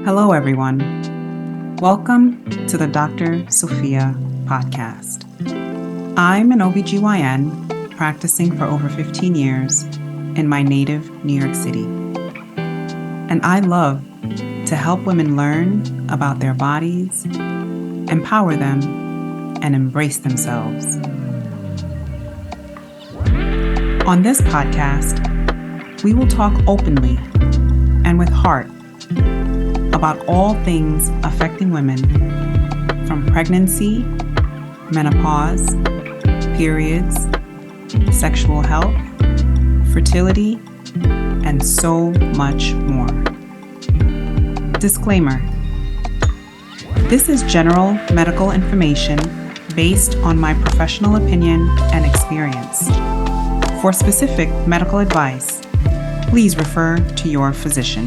Hello, everyone. Welcome to the Dr. Sophia podcast. I'm an ObGyn practicing for over 15 years in my native New York City. And I love to help women learn about their bodies, empower them, and embrace themselves. On this podcast, we will talk openly and with heart about all things affecting women, from pregnancy, menopause, periods, sexual health, fertility, and so much more. Disclaimer: this is general medical information based on my professional opinion and experience. For specific medical advice, please refer to your physician.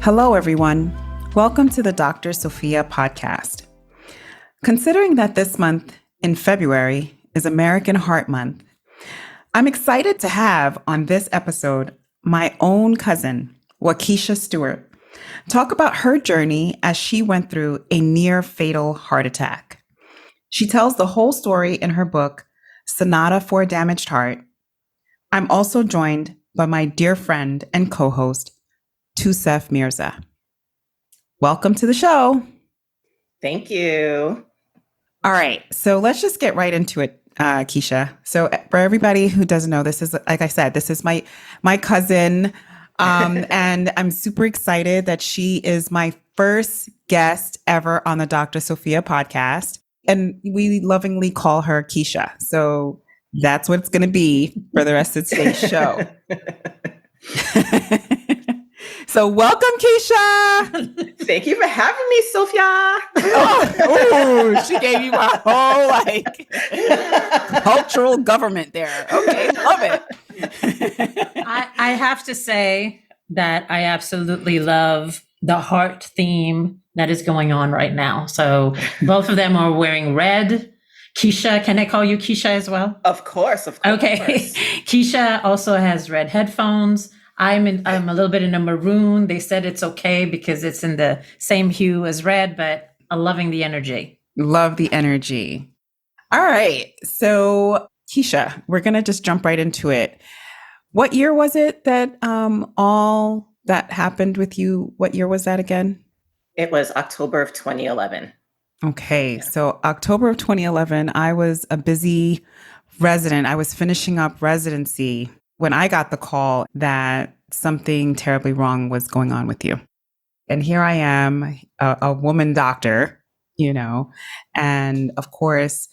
Hello, everyone. Welcome to the Dr. Sophia podcast. Considering that this month in February is American Hearth Month, I'm excited to have on this episode my own cousin, Wakisha Stewart, talk about her journey as she went through a near fatal heart attack. She tells the whole story in her book, Sonata for a Damaged Heart. I'm also joined by my dear friend and co-host, Touseef Mirza. Welcome to the show. Thank you. All right, so let's just get right into it, Keisha. So for everybody who doesn't know, this is, like I said, this is my cousin, and I'm super excited that she is my first guest ever on the Dr. Sophia podcast, and we lovingly call her Keisha. So that's what it's going to be for the rest of today's show. So welcome, Keisha. Thank you for having me, Sophia. She gave you a whole cultural government there. Okay, love it. I have to say that I absolutely love the heart theme that is going on right now. So both of them are wearing red. Keisha, can I call you Keisha as well? Of course. Okay. Keisha also has red headphones. I'm a little bit in a maroon. They said it's okay because it's in the same hue as red, but I'm loving the energy. Love the energy. All right. So Keisha, we're going to just jump right into it. What year was it that all that happened with you? What year was that again? It was October of 2011. Okay. So October of 2011, I was a busy resident. I was finishing up residency when I got the call that something terribly wrong was going on with you. And here I am, a woman doctor, and of course,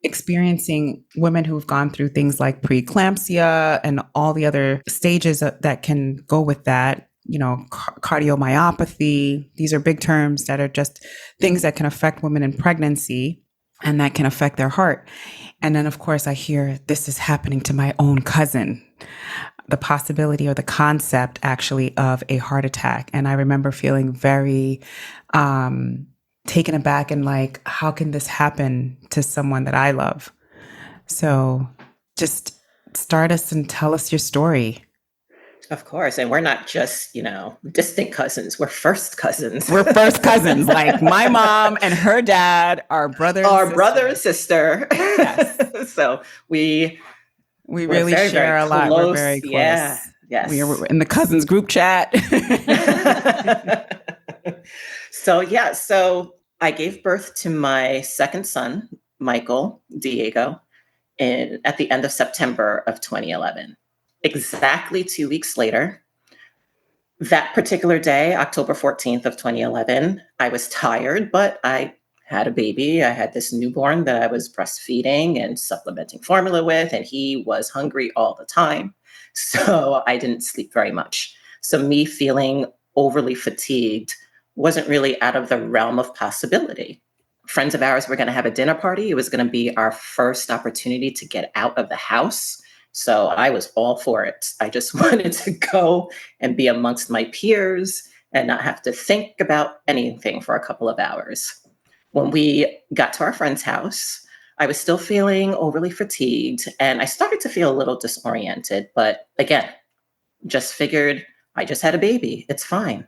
experiencing women who've gone through things like preeclampsia and all the other stages that can go with that, cardiomyopathy. These are big terms that are just things that can affect women in pregnancy and that can affect their heart. And then, of course, I hear this is happening to my own cousin, the possibility or the concept actually of a heart attack. And I remember feeling very taken aback and like, how can this happen to someone that I love? So just start us and tell us your story. Of course. And we're not just, distant cousins. We're first cousins. We're first cousins. Like my mom and her dad are brother and sister. Yes. So we really share a lot. We're very close. Yeah. Yes. We are in the cousins group chat. So I gave birth to my second son, Michael Diego, at the end of September of 2011. Exactly 2 weeks later, that particular day, October 14th of 2011, I was tired, but I had a baby. I had this newborn that I was breastfeeding and supplementing formula with, and he was hungry all the time. So I didn't sleep very much. So me feeling overly fatigued wasn't really out of the realm of possibility. Friends of ours were going to have a dinner party. It was going to be our first opportunity to get out of the house. So I was all for it. I just wanted to go and be amongst my peers and not have to think about anything for a couple of hours. When we got to our friend's house, I was still feeling overly fatigued and I started to feel a little disoriented. But again, just figured I just had a baby. It's fine.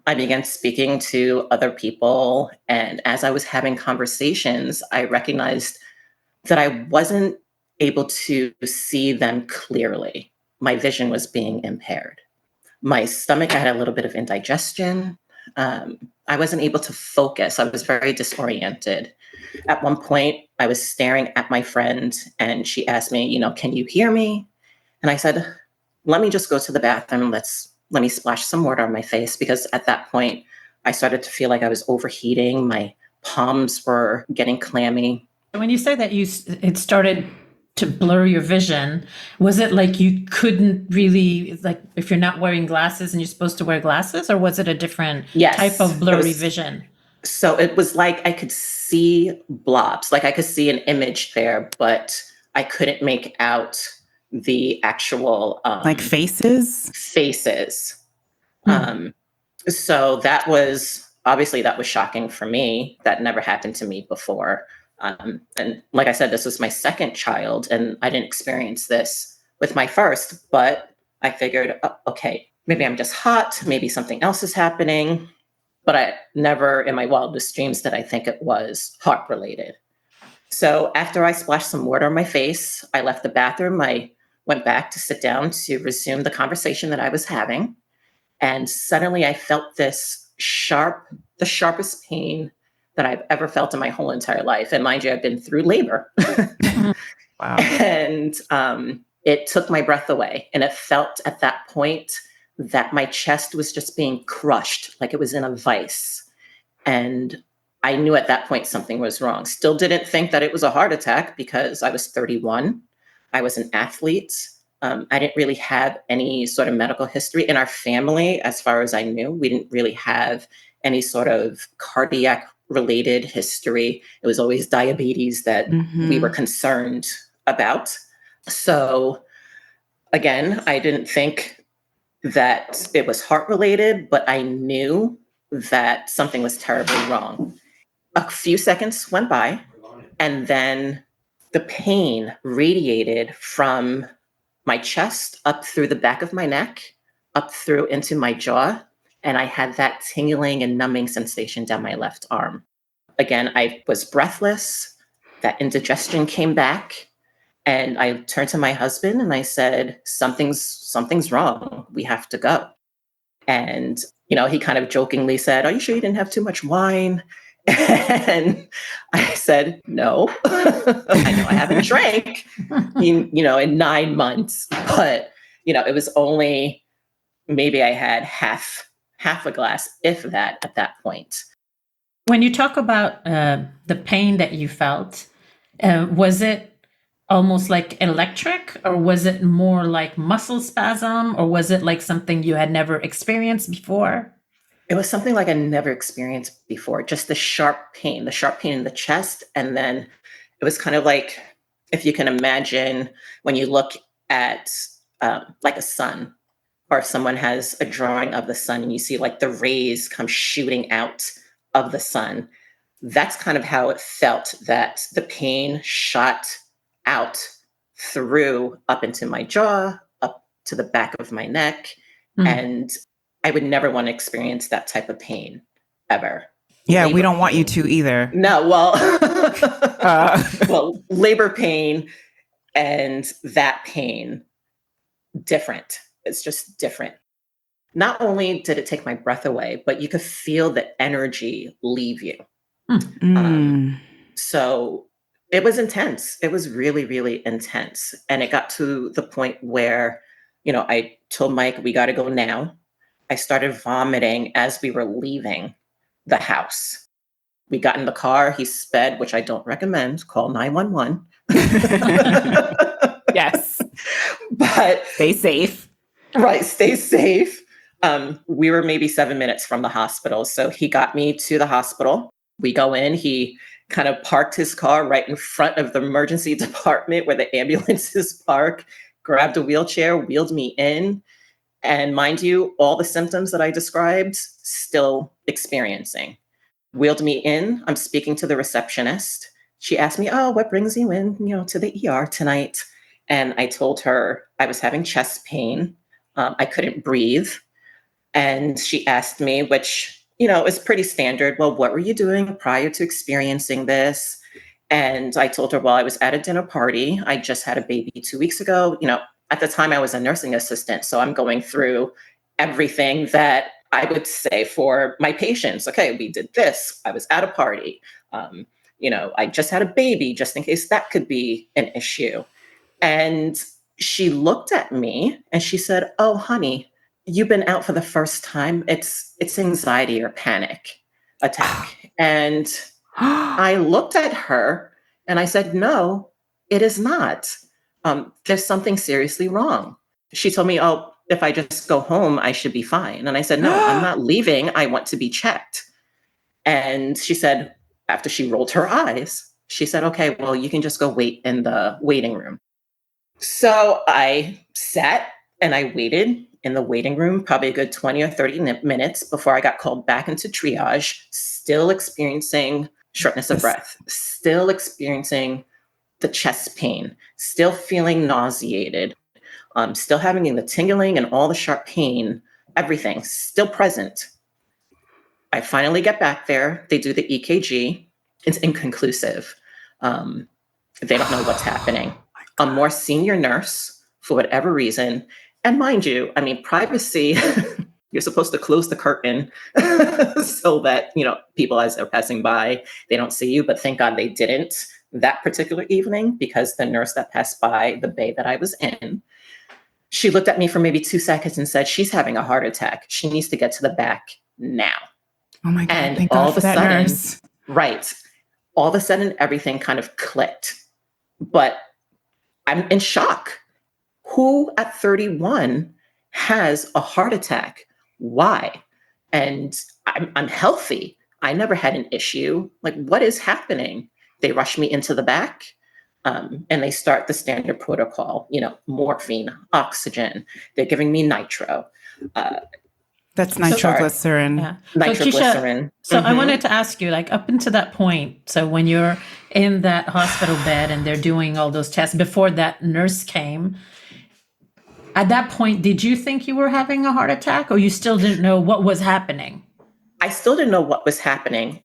I began speaking to other people. And as I was having conversations, I recognized that I wasn't able to see them clearly. My vision was being impaired. My stomach had a little bit of indigestion. I wasn't able to focus. I was very disoriented. At one point, I was staring at my friend and she asked me, can you hear me? And I said, let me just go to the bathroom. Let me splash some water on my face, because at that point, I started to feel like I was overheating. My palms were getting clammy. When you say that it started to blur your vision, was it like you couldn't really, like if you're not wearing glasses and you're supposed to wear glasses, or was it a different type of blurry vision? So it was like I could see blobs, like I could see an image there, but I couldn't make out the actual like faces. So that was shocking for me. That never happened to me before. And like I said, this was my second child, and I didn't experience this with my first, but I figured, okay, maybe I'm just hot, maybe something else is happening. But I never in my wildest dreams did I think it was heart related. So after I splashed some water on my face, I left the bathroom. I went back to sit down to resume the conversation that I was having. And suddenly I felt the sharpest pain that I've ever felt in my whole entire life. And mind you, I've been through labor. Wow. And it took my breath away. And it felt at that point that my chest was just being crushed, like it was in a vice. And I knew at that point something was wrong. Still didn't think that it was a heart attack because I was 31. I was an athlete. I didn't really have any sort of medical history in our family. As far as I knew, we didn't really have any sort of cardiac related history. It was always diabetes that we were concerned about. So again, I didn't think that it was heart related, but I knew that something was terribly wrong. A few seconds went by, and then the pain radiated from my chest up through the back of my neck, up through into my jaw, and I had that tingling and numbing sensation down my left arm. Again, I was breathless. That indigestion came back. And I turned to my husband and I said, something's wrong. We have to go. And, he kind of jokingly said, are you sure you didn't have too much wine? And I said, no, I know I haven't drank, in 9 months, but, it was only, maybe I had half a glass, if that, at that point. When you talk about the pain that you felt, was it almost like electric, or was it more like muscle spasm, or was it like something you had never experienced before? It was something like I never experienced before, just the sharp pain in the chest. And then it was kind of like, if you can imagine when you look at like a sun, or if someone has a drawing of the sun and you see like the rays come shooting out of the sun. That's kind of how it felt, that the pain shot out through up into my jaw, up to the back of my neck. And I would never want to experience that type of pain ever. Yeah, labor we don't pain. Want you to either. No, well, well, labor pain and that pain, different. It's just different. Not only did it take my breath away, but you could feel the energy leave you. So it was intense. It was really, really intense. And it got to the point where, I told Mike, we got to go now. I started vomiting as we were leaving the house. We got in the car. He sped, which I don't recommend. Call 911. Yes. But stay safe. Right. Stay safe. We were maybe 7 minutes from the hospital. So he got me to the hospital. We go in. He kind of parked his car right in front of the emergency department where the ambulances park, grabbed a wheelchair, wheeled me in. And mind you, all the symptoms that I described, still experiencing. Wheeled me in. I'm speaking to the receptionist. She asked me, oh, what brings you in, to the ER tonight? And I told her I was having chest pain. I couldn't breathe. And she asked me, which, is pretty standard. Well, what were you doing prior to experiencing this? And I told her, well, I was at a dinner party. I just had a baby 2 weeks ago. At the time I was a nursing assistant. So I'm going through everything that I would say for my patients. Okay, we did this. I was at a party. I just had a baby, just in case that could be an issue. And she looked at me and she said, oh, honey, you've been out for the first time. It's anxiety or panic attack. And I looked at her and I said, no, it is not. There's something seriously wrong. She told me, oh, if I just go home, I should be fine. And I said, no, I'm not leaving. I want to be checked. And she said, after she rolled her eyes, she said, okay, well, you can just go wait in the waiting room. So I sat and I waited in the waiting room, probably a good 20 or 30 minutes before I got called back into triage, still experiencing shortness of breath, still experiencing the chest pain, still feeling nauseated, still having the tingling and all the sharp pain, everything still present. I finally get back there. They do the EKG. It's inconclusive. They don't know what's happening. A more senior nurse, for whatever reason, and mind you, privacy, you're supposed to close the curtain so that, people as they're passing by, they don't see you. But thank God they didn't that particular evening, because the nurse that passed by the bay that I was in, she looked at me for maybe 2 seconds and said, she's having a heart attack. She needs to get to the back now. Oh my God. And Thank all God of for a that sudden, nurse. right. All of a sudden, everything kind of clicked. But I'm in shock. Who at 31 has a heart attack? Why? And I'm healthy. I never had an issue. Like, what is happening? They rush me into the back, and they start the standard protocol, morphine, oxygen. They're giving me nitro. That's nitroglycerin. Yeah. Nitroglycerin. So I wanted to ask you, like, up until that point, so when you're in that hospital bed and they're doing all those tests, before that nurse came, at that point, did you think you were having a heart attack, or you still didn't know what was happening? I still didn't know what was happening.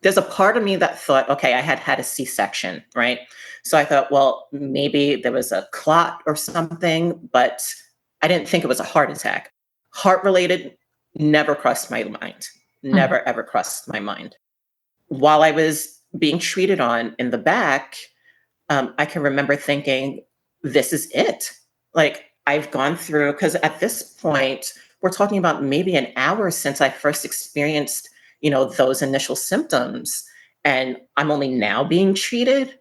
There's a part of me that thought, okay, I had a C-section, right? So I thought, well, maybe there was a clot or something, but I didn't think it was a heart attack. Heart-related never crossed my mind. Never, ever crossed my mind. While I was being treated on in the back, I can remember thinking, this is it. Like, I've gone through, because at this point, we're talking about maybe an hour since I first experienced, those initial symptoms. And I'm only now being treated.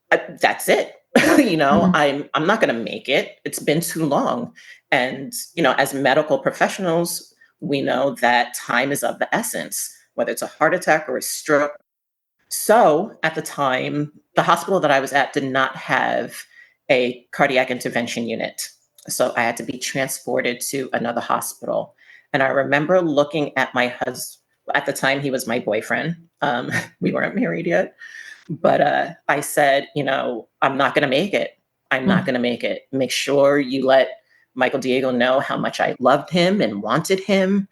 That's it. I'm not going to make it. It's been too long. And, as medical professionals, we know that time is of the essence, whether it's a heart attack or a stroke. So at the time, the hospital that I was at did not have a cardiac intervention unit. So I had to be transported to another hospital. And I remember looking at my husband. At the time, he was my boyfriend. We weren't married yet. But I said, I'm not going to make it. I'm not going to make it. Make sure you let Michael Diego know how much I loved him and wanted him.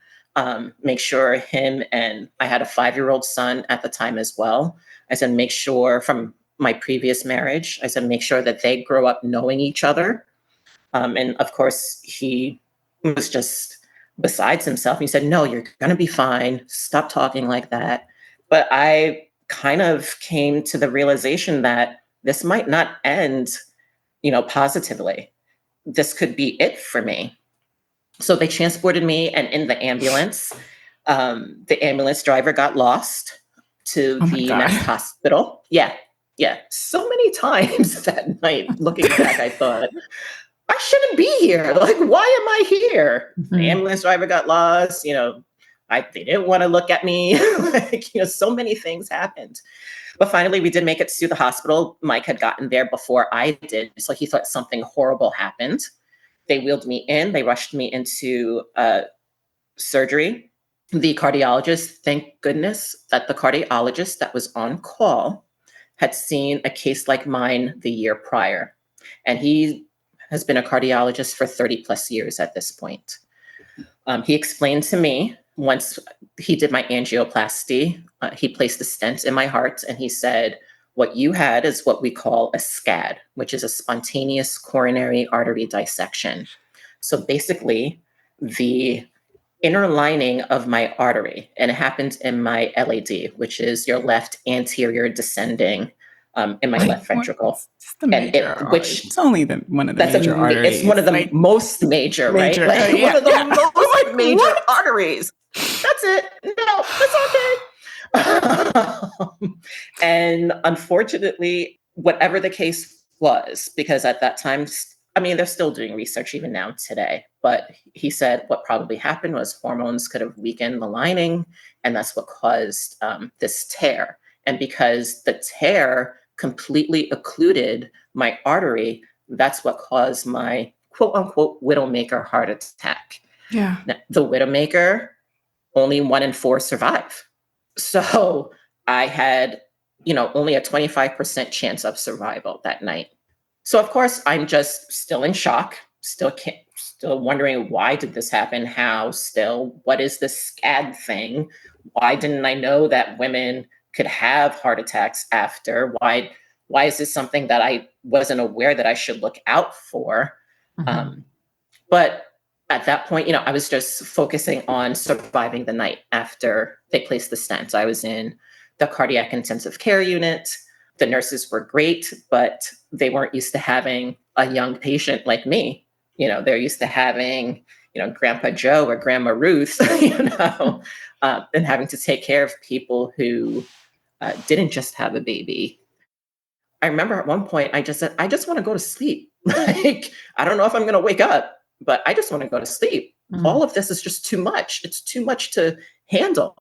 Make sure him, and I had a 5-year-old son at the time as well. I said, make sure, from my previous marriage, I said, make sure that they grow up knowing each other. And of course, he was just besides himself. He said, no, you're going to be fine. Stop talking like that. But I kind of came to the realization that this might not end, positively. This could be it for me. So they transported me, and in the ambulance driver got lost to the next hospital. Yeah. So many times that night, looking back, I thought, I shouldn't be here. Like, why am I here? The ambulance driver got lost. They didn't want to look at me. So many things happened. But finally, we did make it to the hospital. Mike had gotten there before I did, so he thought something horrible happened. They wheeled me in. They rushed me into surgery. The cardiologist, thank goodness that the cardiologist that was on call had seen a case like mine the year prior. And he has been a cardiologist for 30 plus years at this point. He explained to me once he did my angioplasty, he placed a stent in my heart and he said, what you had is what we call a SCAD, which is a spontaneous coronary artery dissection. So basically, the inner lining of my artery, and it happened in my LAD, which is your left anterior descending in my left ventricle. It's the major artery. It's only one of the major arteries. It's one of the most major, right? Like one of the most major arteries. That's it. No, that's okay. And unfortunately, whatever the case was, because at that time, I mean, they're still doing research even now today, but he said what probably happened was hormones could have weakened the lining, and that's what caused this tear. And because the tear completely occluded my artery, that's what caused my quote unquote widowmaker heart attack. Yeah. Now, the widowmaker, only 1 in 4 survive. So I had, only a 25% chance of survival that night. So of course, I'm just still in shock, still wondering, why did this happen? How? Still, what is this SCAD thing? Why didn't I know that women could have heart attacks after? Why is this something that I wasn't aware that I should look out for? Mm-hmm. But at that point, I was just focusing on surviving the night after they placed the stent. I was in the cardiac intensive care unit. The nurses were great, but they weren't used to having a young patient like me. They're used to having, Grandpa Joe or Grandma Ruth, and having to take care of people who didn't just have a baby. I remember at one point, I just said, I just want to go to sleep. Like, I don't know if I'm going to wake up, but I just want to go to sleep. All of this is just too much. It's too much to handle.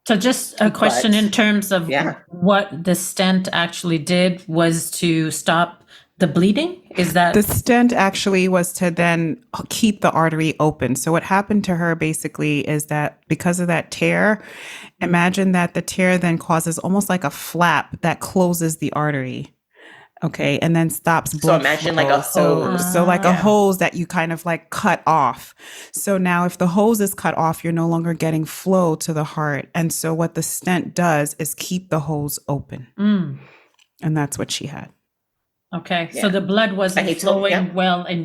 So just a question in terms of what the stent actually did was to stop the bleeding? Is that? The stent actually was to then keep the artery open. So what happened to her basically is that because of that tear, imagine that the tear then causes almost like a flap that closes the artery. Okay, and then stops blood. So imagine flow. like a hose. So like a hose that you kind of like cut off. So now if the hose is cut off, you're no longer getting flow to the heart. And so what the stent does is keep the hose open. And that's what she had. Okay, so the blood wasn't flowing well in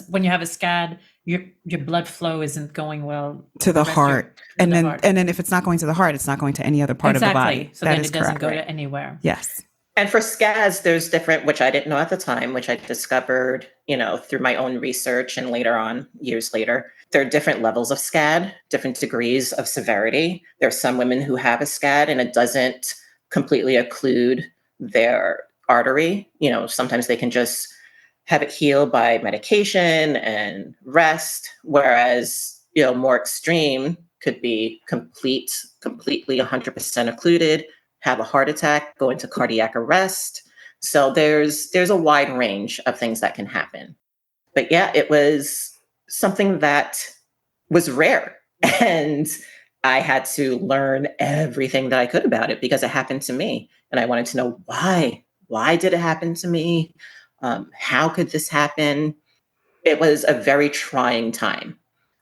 when you have a SCAD, your blood flow isn't going well to the heart. And then if it's not going to the heart, it's not going to any other part of the body. So then it doesn't go to anywhere. Yes. And for SCADs, there's different, which I didn't know at the time, which I discovered, through my own research and later on, years later. There are different levels of SCAD, different degrees of severity. There are some women who have a SCAD and it doesn't completely occlude their artery. Sometimes they can just have it healed by medication and rest, whereas, more extreme could be completely 100% occluded, have a heart attack, go into cardiac arrest. So there's a wide range of things that can happen. But yeah, it was something that was rare. And I had to learn everything that I could about it because it happened to me. And I wanted to know why. Why did it happen to me? How could this happen? It was a very trying time.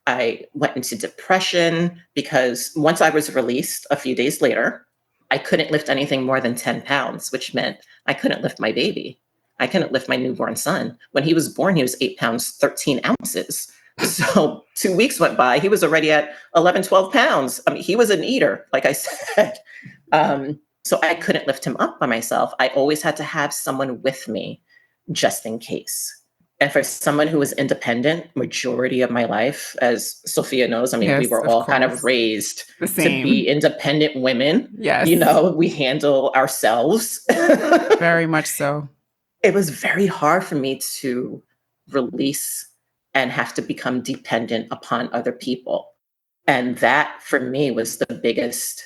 I went into depression because once I was released a few days later, I couldn't lift anything more than 10 pounds, which meant I couldn't lift my baby. I couldn't lift my newborn son. When he was born, he was 8 pounds, 13 ounces. So 2 weeks went by. He was already at 11, 12 pounds. I mean, he was an eater, like I said. So I couldn't lift him up by myself. I always had to have someone with me just in case. And for someone who was independent majority of my life, as Sophia knows, we were all kind of raised to be independent women. Yes. We handle ourselves. Very much so. It was very hard for me to release and have to become dependent upon other people. And that for me was the biggest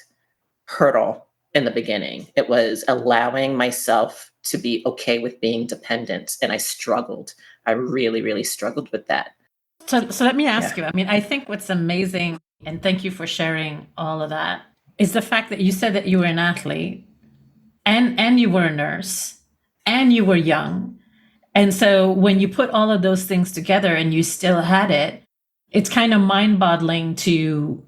hurdle in the beginning. It was allowing myself to be okay with being dependent. And I struggled. I really, really struggled with that. So let me ask you, I think what's amazing, and thank you for sharing all of that, is the fact that you said that you were an athlete and you were a nurse and you were young. And so when you put all of those things together and you still had it, it's kind of mind-boggling to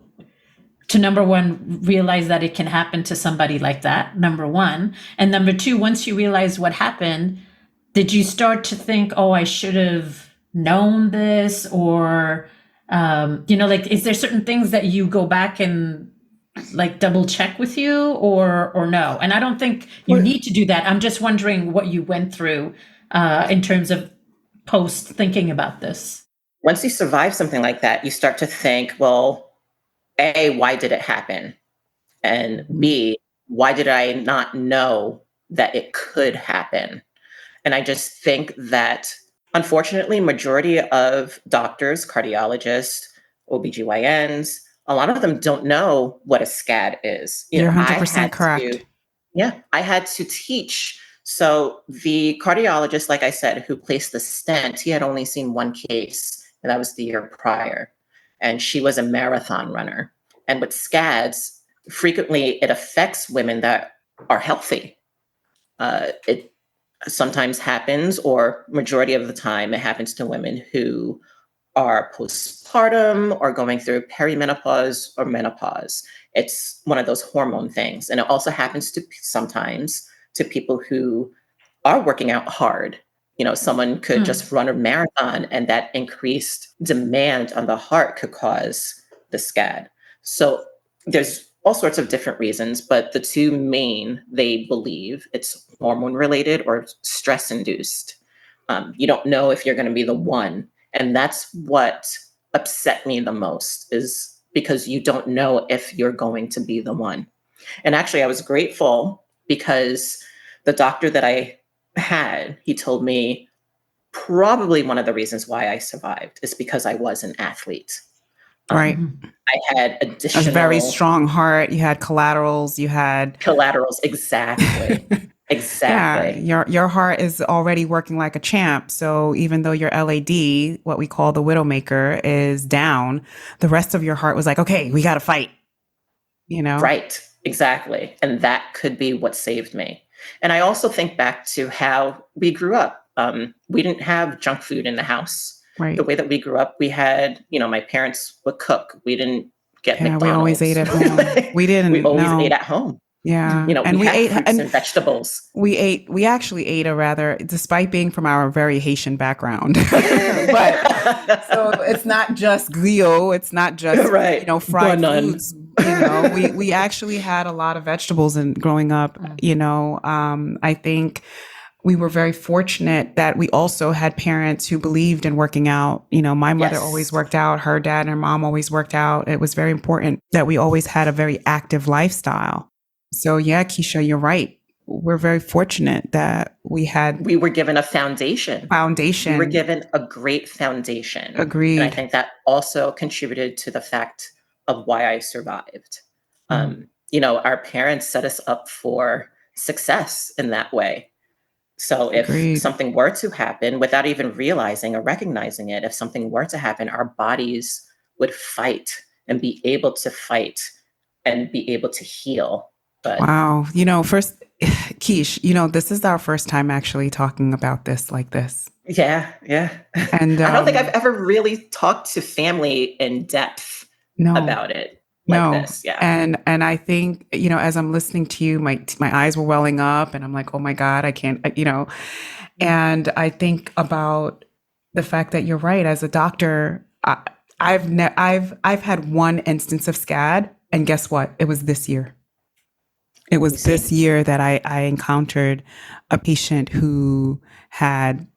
number one, realize that it can happen to somebody like that, number one. And number two, once you realize what happened, did you start to think, oh, I should have known this? Or, like, is there certain things that you go back and like double check with you or no? And I don't think you need to do that. I'm just wondering what you went through in terms of post thinking about this. Once you survive something like that, you start to think, well, A, why did it happen? And B, why did I not know that it could happen? And I just think that, unfortunately, majority of doctors, cardiologists, OBGYNs, a lot of them don't know what a SCAD is. You're 100% correct. I had to teach. So the cardiologist, like I said, who placed the stent, he had only seen one case, and that was the year prior. And she was a marathon runner. And with SCADs, frequently it affects women that are healthy. It sometimes happens, or majority of the time, it happens to women who are postpartum or going through perimenopause or menopause. It's one of those hormone things. And it also happens to sometimes to people who are working out hard. Someone could just run a marathon, and that increased demand on the heart could cause the SCAD. So there's all sorts of different reasons, but the two main, they believe it's hormone related or stress induced. You don't know if you're going to be the one. And that's what upset me the most, is because you don't know if you're going to be the one. And actually, I was grateful because the doctor that I had, he told me probably one of the reasons why I survived is because I was an athlete. Right. I had additional... A very strong heart. You had collaterals. You had... Collaterals, exactly. Exactly. Yeah, your heart is already working like a champ. So even though your LAD, what we call the widowmaker, is down, the rest of your heart was like, okay, we got to fight. Right. Exactly. And that could be what saved me. And I also think back to how we grew up. We didn't have junk food in the house. Right. The way that we grew up, we had, my parents would cook. We didn't get McDonald's. We always ate at home. We always ate at home. Yeah. And we ate fruits and vegetables. We actually ate despite being from our very Haitian background. But so it's not just griot, it's not just, fried foods. We actually had a lot of vegetables growing up, I think we were very fortunate that we also had parents who believed in working out. My mother always worked out. Her dad and her mom always worked out. It was very important that we always had a very active lifestyle. So yeah, Keisha, you're right. We're very fortunate that we were given a foundation. We were given a great foundation. Agreed. And I think that also contributed to the fact of why I survived. Our parents set us up for success in that way. So if something were to happen, without even realizing or recognizing it, if something were to happen, our bodies would fight and be able to fight and be able to heal. But wow. First, Keish, this is our first time actually talking about this like this. Yeah. And I don't think I've ever really talked to family in depth about it. This. Yeah. And I think, as I'm listening to you, my eyes were welling up and I'm like, oh my God, I can't, and I think about the fact that you're right. As a doctor, I've had one instance of SCAD, and guess what? It was this year. It was this year that I encountered a patient who had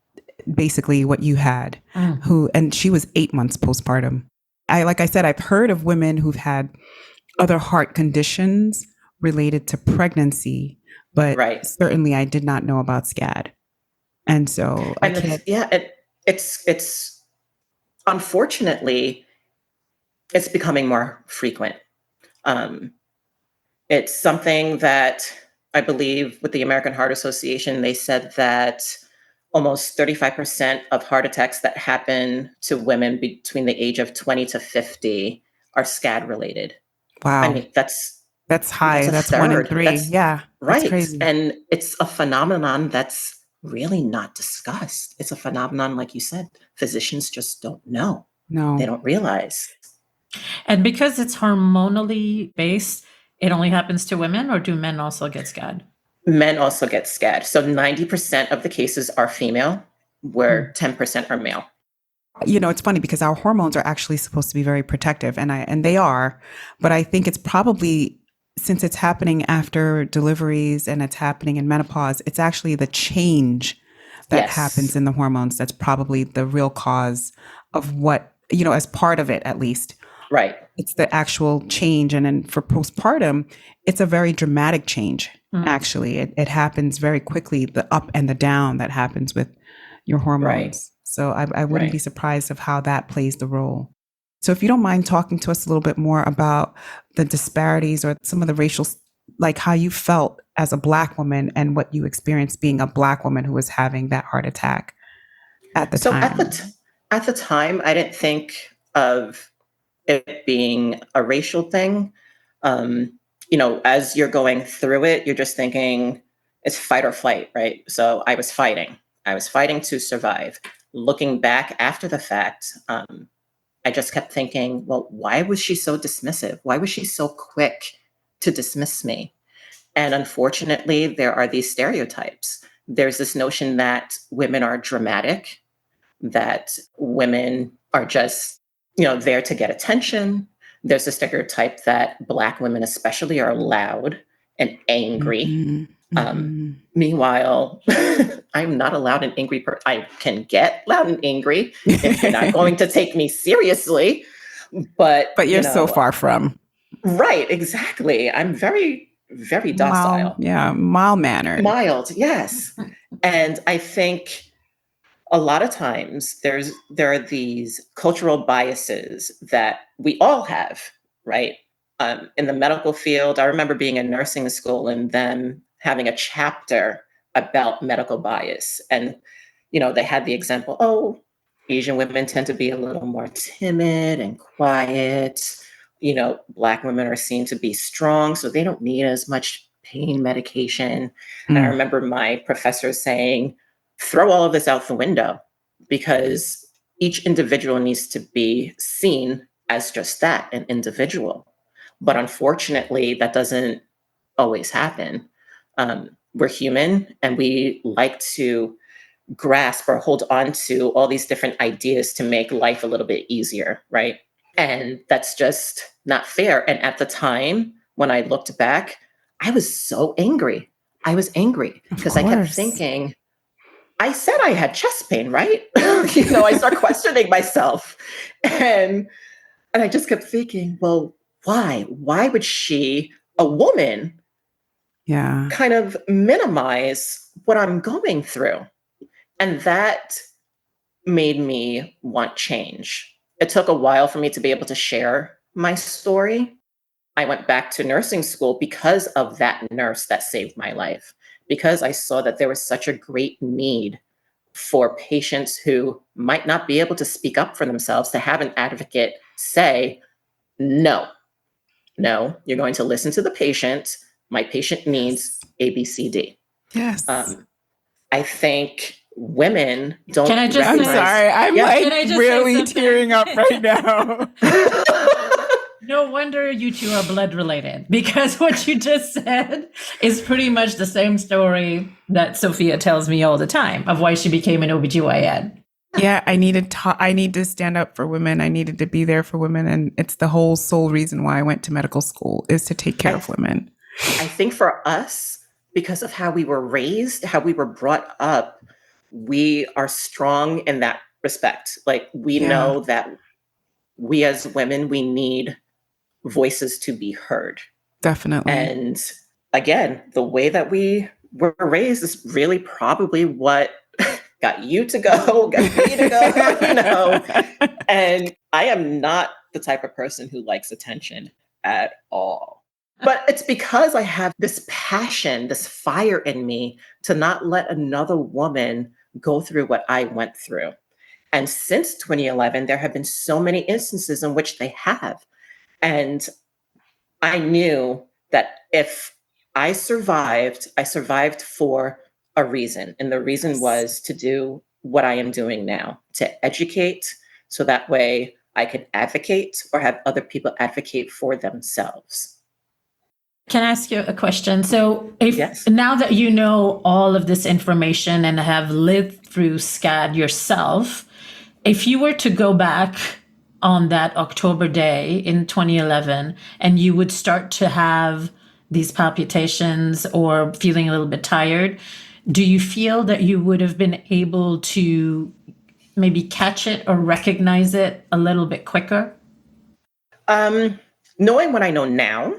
basically what you had, and she was 8 months postpartum. Like I said, I've heard of women who've had other heart conditions related to pregnancy, but certainly I did not know about SCAD. And so it's unfortunately, it's becoming more frequent. It's something that I believe with the American Heart Association, they said that almost 35% of heart attacks that happen to women between the age of 20 to 50 are SCAD related. Wow. I mean, that's high. That's 1 in 3. Yeah. Right. That's crazy. And it's a phenomenon that's really not discussed. It's a phenomenon, like you said, physicians just don't know. No. They don't realize. And because it's hormonally based, it only happens to women, or do men also get SCAD? Men also get SCAD. So 90% of the cases are female, where 10% are male. You know, it's funny because our hormones are actually supposed to be very protective, and they are, but I think it's probably, since it's happening after deliveries and it's happening in menopause, it's actually the change that Yes. happens in the hormones that's probably the real cause of what, you know, as part of it at least. Right. It's the actual change. And then for postpartum, it's a very dramatic change. Actually, it happens very quickly, the up and the down that happens with your hormones. Right. So I wouldn't be surprised of how that plays the role. So if you don't mind talking to us a little bit more about the disparities or some of the racial, like how you felt as a Black woman and what you experienced being a Black woman who was having that heart attack at the time. At the time, I didn't think of it being a racial thing. You know, as you're going through it, you're just thinking it's fight or flight, right? So I was fighting to survive. Looking back after the fact, I just kept thinking, well, why was she so dismissive? Why was she so quick to dismiss me? And unfortunately, there are these stereotypes. There's this notion that women are dramatic, that women are just, you know, there to get attention. There's a stereotype that Black women especially are loud and angry. Meanwhile, I'm not a loud and angry person. I can get loud and angry if you're not going to take me seriously. But you're so far from. Right, exactly. I'm very, very docile. Mild-mannered. Mild, yes. And I think a lot of times there are these cultural biases that we all have, right? In the medical field, I remember being in nursing school and them having a chapter about medical bias. And, you know, they had the example, oh, Asian women tend to be a little more timid and quiet. You know, Black women are seen to be strong, so they don't need as much pain medication. And I remember my professor saying, throw all of this out the window, because each individual needs to be seen as just that, an individual. But unfortunately, that doesn't always happen. We're human and we like to grasp or hold on to all these different ideas to make life a little bit easier, right? And that's just not fair. And at the time, when I looked back, I was so angry. I was angry because I kept thinking, I said I had chest pain, right? You know, I start questioning myself. And I just kept thinking, well, why? Why would she, a woman, kind of minimize what I'm going through? And that made me want change. It took a while for me to be able to share my story. I went back to nursing school because of that nurse that saved my life, because I saw that there was such a great need for patients who might not be able to speak up for themselves, to have an advocate say, no, you're going to listen to the patient. My patient needs A, B, C, D. Yes. I think women don't. Can I just I'm sorry. I'm really tearing up right now. No wonder you two are blood related, because what you just said is pretty much the same story that Sophia tells me all the time of why she became an OBGYN. Yeah, I need to stand up for women. I needed to be there for women. And it's the whole sole reason why I went to medical school, is to take care of women. I think for us, because of how we were raised, how we were brought up, we are strong in that respect. Like, we know that we as women, we need voices to be heard. Definitely. And again, the way that we were raised is really probably what got you to go, got me to go, you know. And I am not the type of person who likes attention at all. But it's because I have this passion, this fire in me to not let another woman go through what I went through. And since 2011, there have been so many instances in which they have. And I knew that if I survived for a reason. And the reason was to do what I am doing now, to educate, so that way I could advocate or have other people advocate for themselves. Can I ask you a question? So Yes. now that you know all of this information and have lived through SCAD yourself, if you were to go back on that October day in 2011 and you would start to have these palpitations or feeling a little bit tired, do you feel that you would have been able to maybe catch it or recognize it a little bit quicker? Knowing what I know now,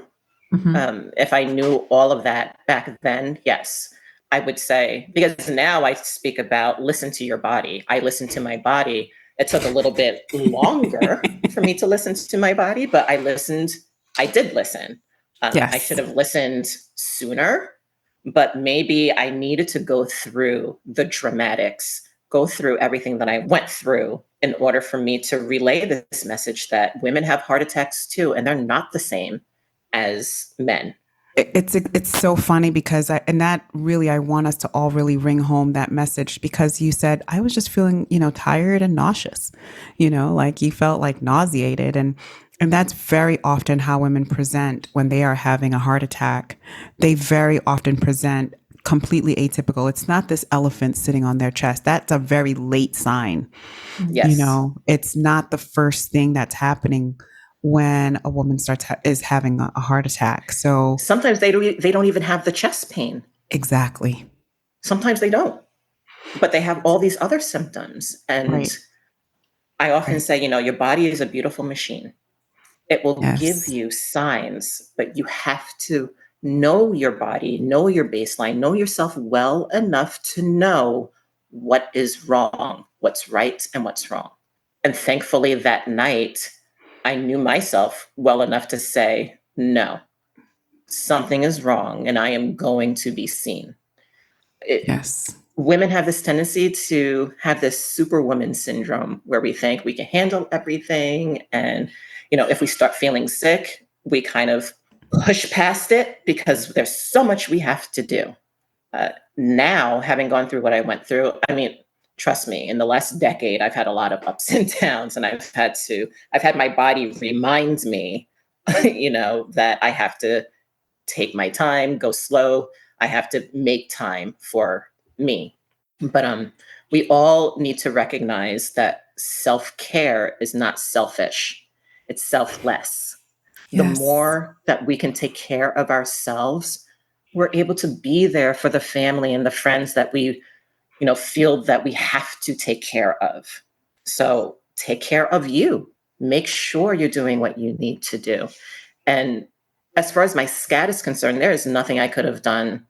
Mm-hmm. if I knew all of that back then, yes, I would say, because now I speak about listen to your body. I listen to my body. It took a little bit longer for me to listen to my body, but I listened. I did listen. I should Yes. have listened sooner, but maybe I needed to go through the dramatics, go through everything that I went through in order for me to relay this message that women have heart attacks too, and they're not the same as men. It's so funny because I want us to all really ring home that message, because you said I was just feeling, tired and nauseous, like you felt like nauseated, and that's very often how women present when they are having a heart attack. They very often present completely atypical. It's not this elephant sitting on their chest. That's a very late sign. Yes. It's not the first thing that's happening when a woman is having a heart attack. So Sometimes they don't even have the chest pain. exactly. Sometimes they don't, but they have all these other symptoms. And Right. I often Right. say, your body is a beautiful machine. It will give Yes. you signs, but you have to know your body, know your baseline, know yourself well enough to know what is wrong, what's right, and what's wrong. And thankfully, that night, I knew myself well enough to say, no, something is wrong, and I am going to be seen. Yes. Women have this tendency to have this superwoman syndrome where we think we can handle everything. And, if we start feeling sick, we kind of push past it because there's so much we have to do. Now, having gone through what I went through, I mean, trust me, in the last decade, I've had a lot of ups and downs, and I've had my body remind me, that I have to take my time, go slow. I have to make time for me. But we all need to recognize that self-care is not selfish. It's selfless. The Yes. more that we can take care of ourselves, we're able to be there for the family and the friends that we, feel that we have to take care of. So take care of you. Make sure you're doing what you need to do. And as far as my SCAD is concerned, there is nothing I could have done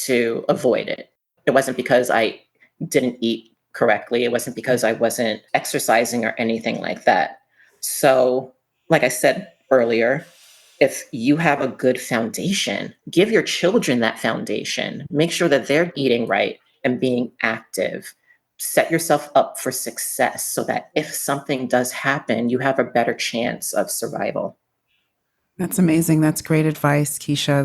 to avoid it. It wasn't because I didn't eat correctly. It wasn't because I wasn't exercising or anything like that. So, like I said earlier, if you have a good foundation, give your children that foundation. Make sure that they're eating right and being active. Set yourself up for success so that if something does happen, you have a better chance of survival. That's amazing. That's great advice, Keisha.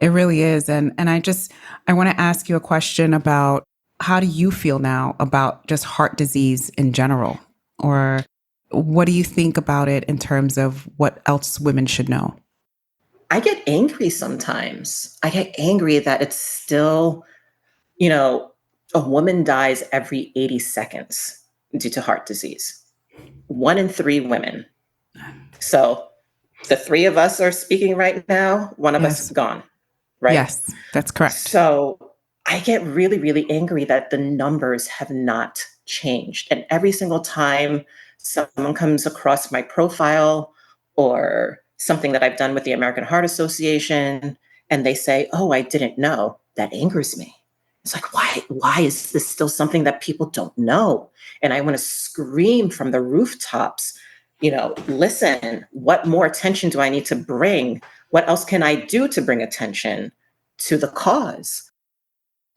It really is. And I want to ask you a question about, how do you feel now about just heart disease in general? Or what do you think about it in terms of what else women should know? I get angry sometimes. I get angry that it's still, you know, a woman dies every 80 seconds due to heart disease. 1 in 3 women. So the three of us are speaking right now, one of us Yes. gone, right? Yes, that's correct. So I get really, really angry that the numbers have not changed. And every single time someone comes across my profile or something that I've done with the American Heart Association, and they say, "Oh, I didn't know," that angers me. It's like, why is this still something that people don't know? And I want to scream from the rooftops, listen, what more attention do I need to bring? What else can I do to bring attention to the cause?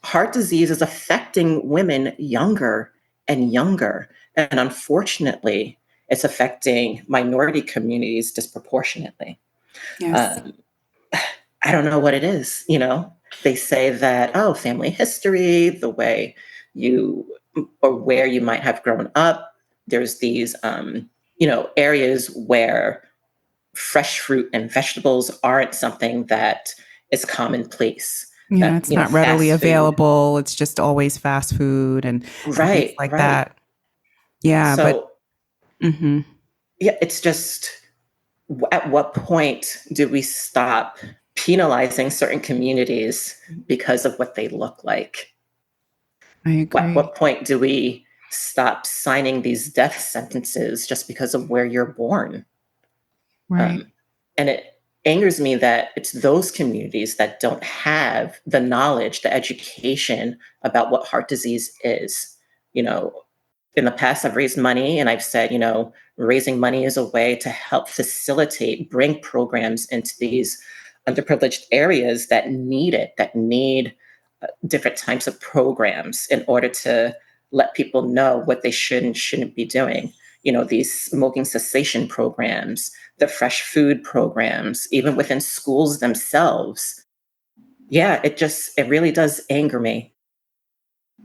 Heart disease is affecting women younger and younger. And unfortunately, it's affecting minority communities disproportionately. Yes. Um, I don't know what it is. They say that, oh, family history, the way you or where you might have grown up, there's these areas where fresh fruit and vegetables aren't something that is commonplace. Yeah, it's not readily fast food. available. It's just always fast food and things Right, like right. that. Yeah, So, mhm. yeah, it's just, at what point do we stop penalizing certain communities because of what they look like? I At agree. what point do we stop signing these death sentences just because of where you're born? Right. And it angers me that it's those communities that don't have the knowledge, the education about what heart disease is. In the past, I've raised money and I've said, raising money is a way to help facilitate, bring programs into these underprivileged areas that need it, that need different types of programs in order to let people know what they should and shouldn't be doing. These smoking cessation programs, the fresh food programs, even within schools themselves. Yeah, it really does anger me.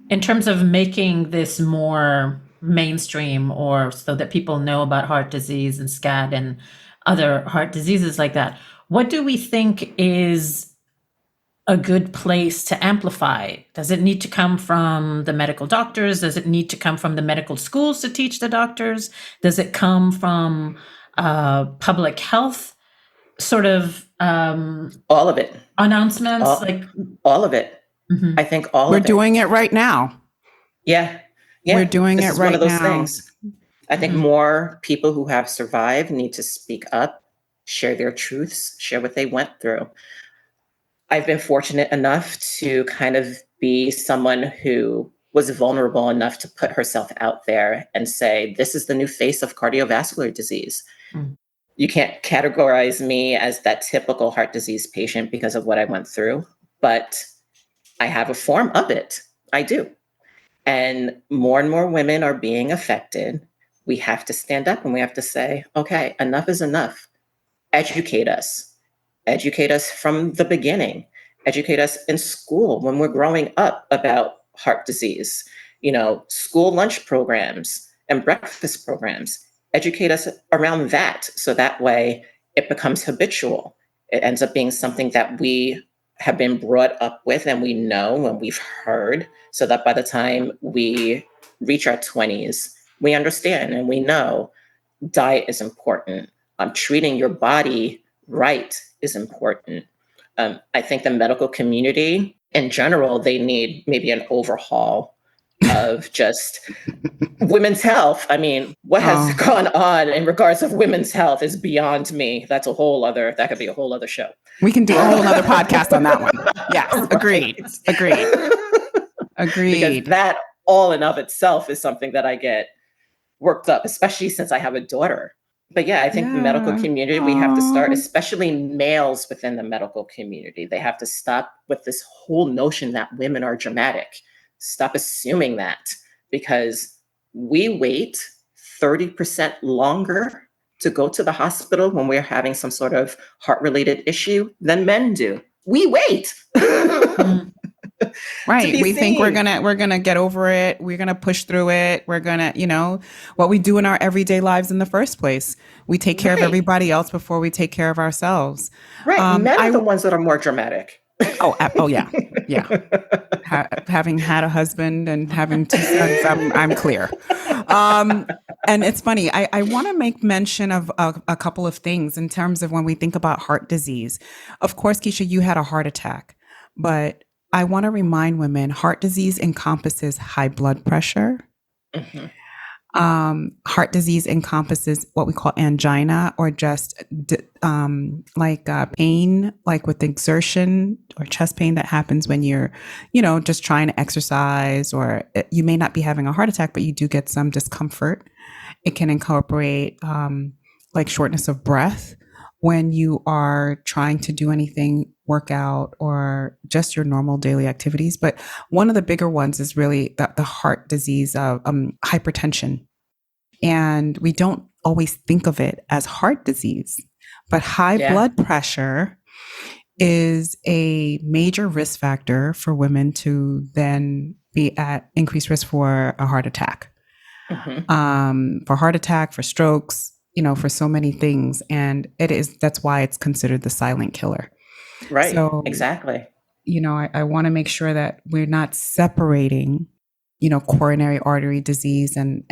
In terms of making this more mainstream, or so that people know about heart disease and SCAD and other heart diseases like that, what do we think is a good place to amplify? Does it need to come from the medical doctors? Does it need to come from the medical schools to teach the doctors? Does it come from public health sort of All of it. announcements? All of it. Mhm. I think all We're of it. doing it right now. Yeah. We're doing This it is one of right those now. things. I think Mhm. more people who have survived need to speak up, share their truths, share what they went through. I've been fortunate enough to kind of be someone who was vulnerable enough to put herself out there and say, this is the new face of cardiovascular disease. Mm. You can't categorize me as that typical heart disease patient because of what I went through, but I have a form of it. I do. And more women are being affected. We have to stand up and we have to say, okay, enough is enough. Educate us. Educate us from the beginning. Educate us in school when we're growing up about heart disease. School lunch programs and breakfast programs. Educate us around that so that way it becomes habitual. It ends up being something that we have been brought up with and we know and we've heard, so that by the time we reach our 20s, we understand and we know diet is important. Treating your body right is important. I think the medical community in general, they need maybe an overhaul of just women's health. I mean, what has gone on in regards of women's health is beyond me. That could be a whole other show. We can do a whole other podcast on that one. Yes, agreed. Right. Agreed. Because that all in of itself is something that I get worked up, especially since I have a daughter. But yeah, I think the medical community, we have to start, especially males within the medical community, they have to stop with this whole notion that women are dramatic. Stop assuming that, because we wait 30% longer to go to the hospital when we're having some sort of heart-related issue than men do. We wait. Mm. Right. We think we're gonna get over it. We're gonna push through it. We're gonna, what we do in our everyday lives in the first place. We take care of everybody else before we take care of ourselves. Right. Men are the ones that are more dramatic. Oh yeah. Yeah. Having had a husband and having two sons, I'm clear. And it's funny. I want to make mention of a couple of things in terms of when we think about heart disease. Of course, Keisha, you had a heart attack, but I want to remind women heart disease encompasses high blood pressure. Mm-hmm. Heart disease encompasses what we call angina, or just pain, like with exertion or chest pain that happens when you're, just trying to exercise, or you may not be having a heart attack, but you do get some discomfort. It can incorporate like shortness of breath when you are trying to do anything, workout, or just your normal daily activities. But one of the bigger ones is really the heart disease of hypertension. And we don't always think of it as heart disease, but high blood pressure is a major risk factor for women to then be at increased risk for a heart attack. for heart attack, for strokes, for so many things. And that's why it's considered the silent killer. Right. So, exactly. I want to make sure that we're not separating, coronary artery disease and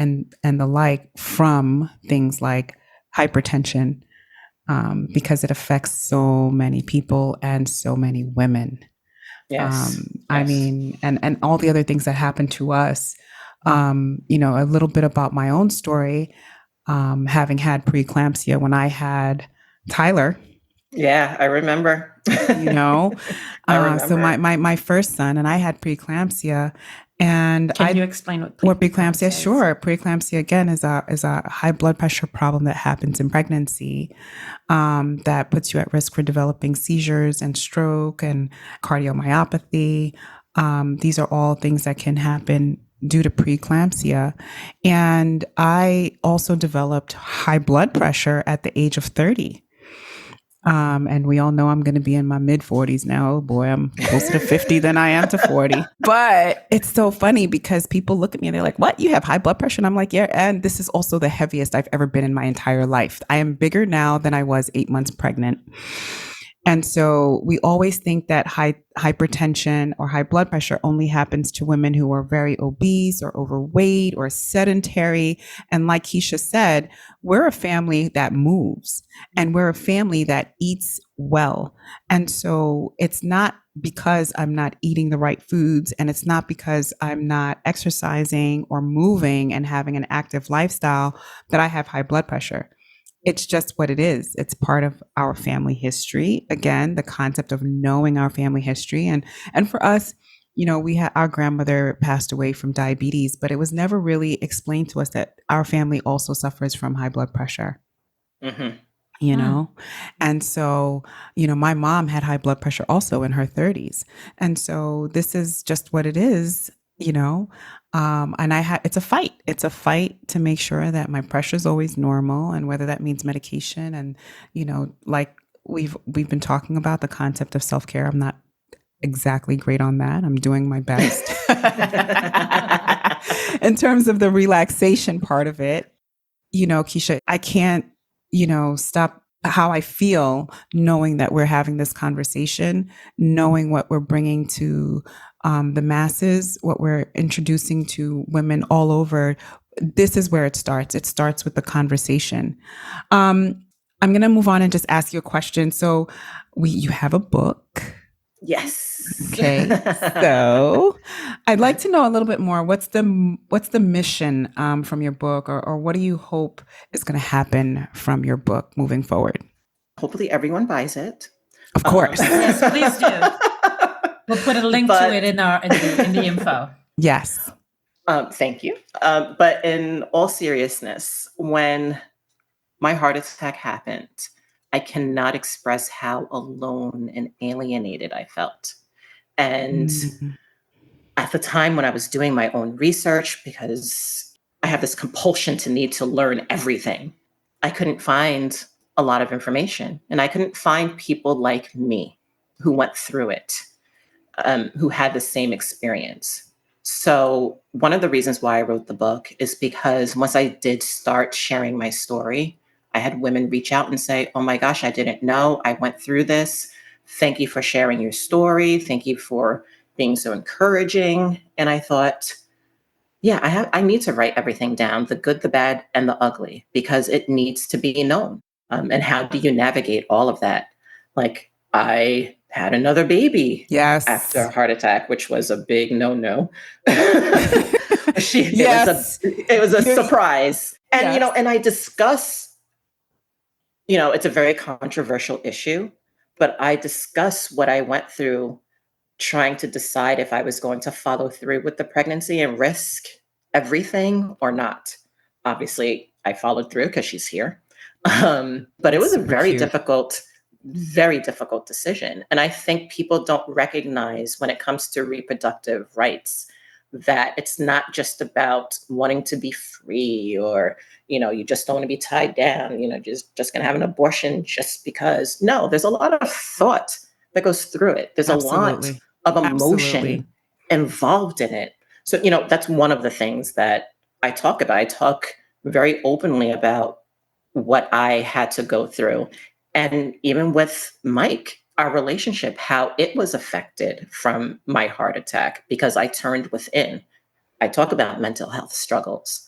the like from things like hypertension, because it affects so many people and so many women. Yes. I Yes. mean, and all the other things that happen to us. A little bit about my own story, having had preeclampsia when I had Tyler. Yeah, I remember. I remember. So my first son, and I had preeclampsia, and Can you explain what preeclampsia? is? Sure. Preeclampsia again is a high blood pressure problem that happens in pregnancy, that puts you at risk for developing seizures and stroke and cardiomyopathy. These are all things that can happen due to preeclampsia. And I also developed high blood pressure at the age of 30. And we all know I'm going to be in my mid 40s now. Oh boy, I'm closer to 50 than I am to 40. But it's so funny because people look at me and they're like, what? You have high blood pressure? And I'm like, yeah. And this is also the heaviest I've ever been in my entire life. I am bigger now than I was 8 months pregnant. And so we always think that hypertension or high blood pressure only happens to women who are very obese or overweight or sedentary. And like Keisha said, we're a family that moves and we're a family that eats well. And so it's not because I'm not eating the right foods, and it's not because I'm not exercising or moving and having an active lifestyle that I have high blood pressure. It's just what it is. It's part of our family history. Again, the concept of knowing our family history. And for us, we had our grandmother passed away from diabetes, but it was never really explained to us that our family also suffers from high blood pressure. And so, my mom had high blood pressure also in her 30s. And so this is just what it is. And it's a fight. It's a fight to make sure that my pressure is always normal, and whether that means medication and, like we've been talking about the concept of self-care. I'm not exactly great on that. I'm doing my best in terms of the relaxation part of it. Keisha, I can't, stop how I feel knowing that we're having this conversation, knowing what we're bringing to the masses, what we're introducing to women all over. This is where it starts. It starts with the conversation. I'm going to move on and just ask you a question. So you have a book. Yes. Okay. So I'd like to know a little bit more. What's the mission from your book, or what do you hope is going to happen from your book moving forward? Hopefully everyone buys it. Of course. Yes, please do. We'll put a link to it in the info. Yes. Thank you. But in all seriousness, when my heart attack happened, I cannot express how alone and alienated I felt. And at the time when I was doing my own research, because I have this compulsion to need to learn everything, I couldn't find a lot of information. And I couldn't find people like me who went through it, who had the same experience. So one of the reasons why I wrote the book is because once I did start sharing my story, I had women reach out and say, oh my gosh, I didn't know. I went through this. Thank you for sharing your story. Thank you for being so encouraging. And I thought, yeah, I need to write everything down, the good, the bad, and the ugly, because it needs to be known. And how do you navigate all of that? Like, I had another baby after a heart attack, which was a big no-no. It was a surprise. And, and I discuss, it's a very controversial issue, but I discuss what I went through trying to decide if I was going to follow through with the pregnancy and risk everything or not. Obviously, I followed through because she's here. But it was a very difficult decision. And I think people don't recognize when it comes to reproductive rights that it's not just about wanting to be free, or, you just don't want to be tied down, just going to have an abortion just because. No, there's a lot of thought that goes through it. There's a lot of emotion involved in it. So, that's one of the things that I talk very openly about what I had to go through. And even with Mike, our relationship, how it was affected from my heart attack because I turned within. I talk about mental health struggles.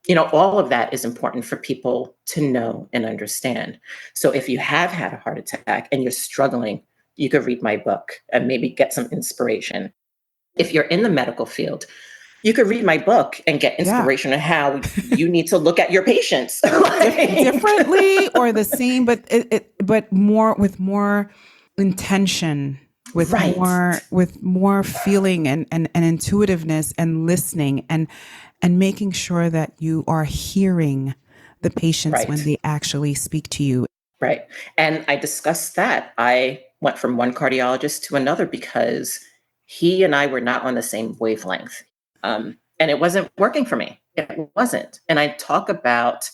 All of that is important for people to know and understand. So if you have had a heart attack and you're struggling, you could read my book and maybe get some inspiration. If you're in the medical field, you could read my book and get inspiration on how you need to look at your patients. Differently or the same, but more with more intention, with more feeling and intuitiveness and listening and making sure that you are hearing the patients when they actually speak to you. Right. And I discussed that. I went from one cardiologist to another because he and I were not on the same wavelength. And it wasn't working for me. It wasn't. And I talk about,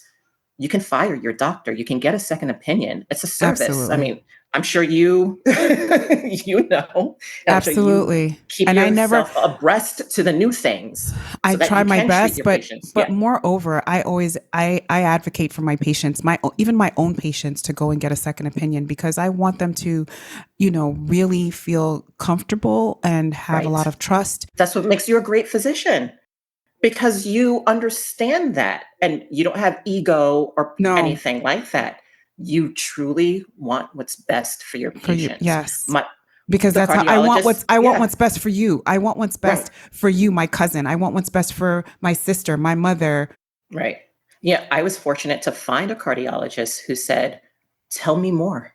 you can fire your doctor. You can get a second opinion. It's a service. Absolutely. I mean, I'm sure you, know. Absolutely. Sure keep and yourself abreast to the new things. I try my best, but Yeah. moreover, I advocate for my patients, even my own patients, to go and get a second opinion because I want them to, really feel comfortable and have a lot of trust. That's what makes you a great physician. Because you understand that and you don't have ego or anything like that. You truly want what's best for your patients. Yes. Because that's how I want what's best for you. I want what's best for you, my cousin. I want what's best for my sister, my mother. Right. Yeah. I was fortunate to find a cardiologist who said, tell me more.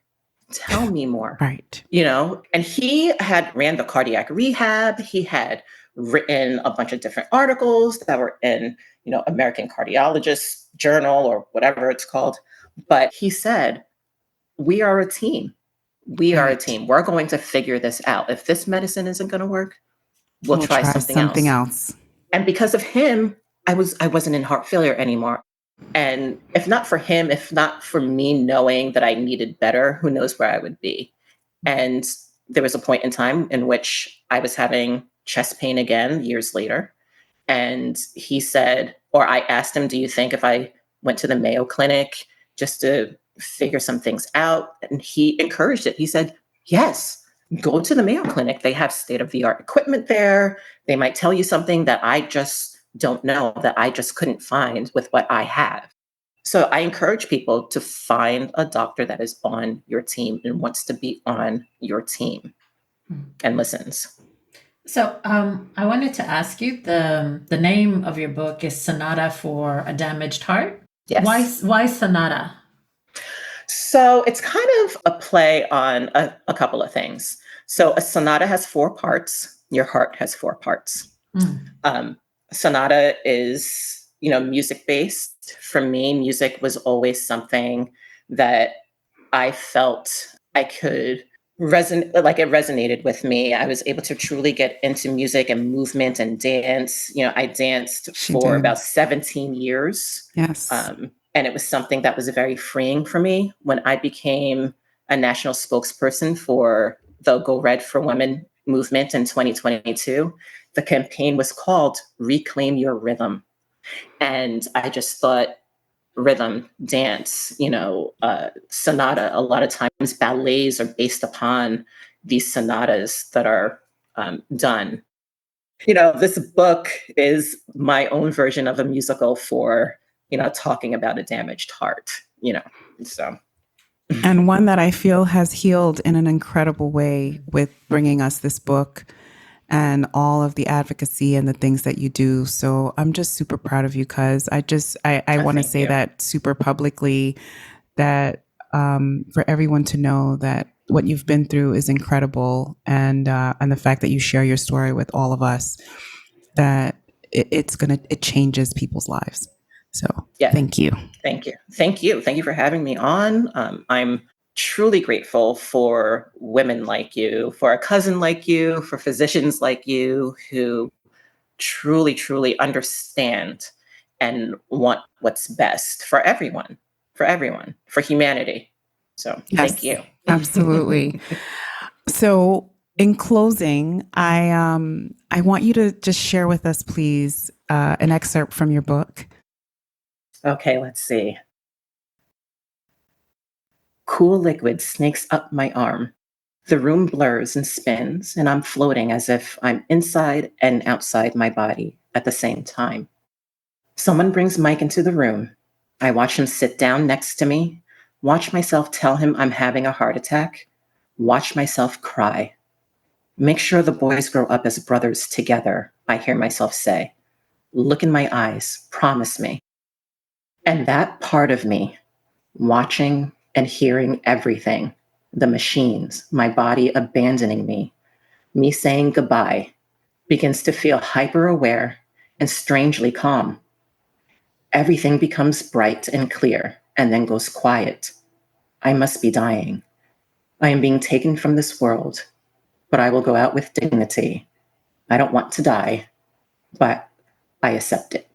Tell me more. Right. And he had ran the cardiac rehab. He had written a bunch of different articles that were in, American Cardiologist Journal or whatever it's called. But he said, we are a team. We are a team. We're going to figure this out. If this medicine isn't going to work, we'll try something else. And because of him, I wasn't in heart failure anymore. And if not for him, if not for me knowing that I needed better, who knows where I would be. And there was a point in time in which I was having chest pain again years later. And he said, or I asked him, do you think if I went to the Mayo Clinic just to figure some things out? And he encouraged it. He said, yes, go to the Mayo Clinic. They have state-of-the-art equipment there. They might tell you something that I just don't know, that I just couldn't find with what I have. So I encourage people to find a doctor that is on your team and wants to be on your team and listens. So I wanted to ask you, the name of your book is Sonata for a Damaged Heart. Yes. Why Sonata? So it's kind of a play on a couple of things. So a sonata has 4 parts. Your heart has 4 parts. Sonata is, music based. For me, music was always something that I felt I could resonate, like it resonated with me. I was able to truly get into music and movement and dance. I danced for about 17 years. Yes. And it was something that was very freeing for me. When I became a national spokesperson for the Go Red for Women movement in 2022, the campaign was called Reclaim Your Rhythm. And I just thought, rhythm, dance, sonata, a lot of times ballets are based upon these sonatas that are done. This book is my own version of a musical for, talking about a damaged heart, so. And one that I feel has healed in an incredible way with bringing us this book and all of the advocacy and the things that you do. So I'm just super proud of you, cuz I want to say that super publicly, that for everyone to know that what you've been through is incredible, and the fact that you share your story with all of us, that it changes people's lives. So thank you. Thank you for having me on. I'm truly grateful for women like you, for a cousin like you, for physicians like you who truly, truly understand and want what's best for everyone, for humanity. So thank you. Absolutely. So in closing, I want you to just share with us, please, an excerpt from your book. Okay, let's see. Cool liquid snakes up my arm. The room blurs and spins, and I'm floating as if I'm inside and outside my body at the same time. Someone brings Mike into the room. I watch him sit down next to me, watch myself tell him I'm having a heart attack, watch myself cry. Make sure the boys grow up as brothers together, I hear myself say. Look in my eyes, promise me. And that part of me, watching and hearing everything, the machines, my body abandoning me saying goodbye, begins to feel hyper aware and strangely calm. Everything becomes bright and clear and then goes quiet. I must be dying. I am being taken from this world, but I will go out with dignity. I don't want to die, but I accept it.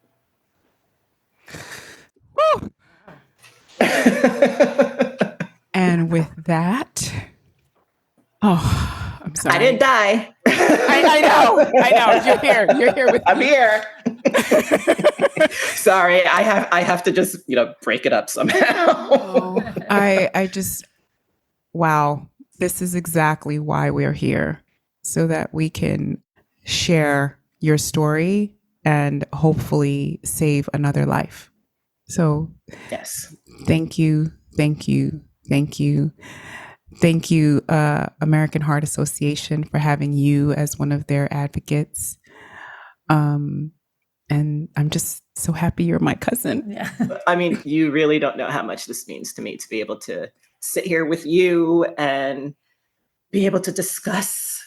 And with that, I'm sorry. I didn't die. I know. You're here with me. I'm here. Sorry, I have to just, break it up somehow. Wow, this is exactly why we're here, so that we can share your story and hopefully save another life. So yes. Thank you. American Heart Association, for having you as one of their advocates. And I'm just so happy you're my cousin. Yeah. I mean, you really don't know how much this means to me to be able to sit here with you and be able to discuss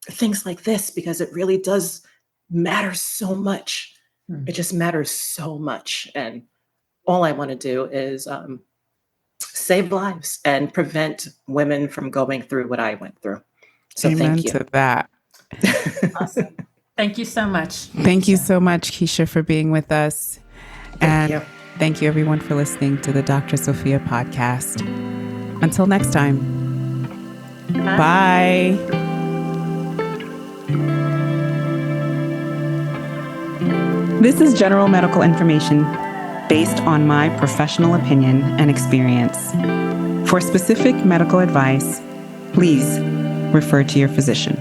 things like this, because it really does matter so much. It just matters so much. And all I want to do is save lives and prevent women from going through what I went through. So Amen thank you. to that. Awesome. Thank you so much. Thank you so much, Keisha, for being with us. Thank you. Thank you, everyone, for listening to the Dr. Sophia podcast. Until next time. Bye. This is general medical information based on my professional opinion and experience. For specific medical advice, please refer to your physician.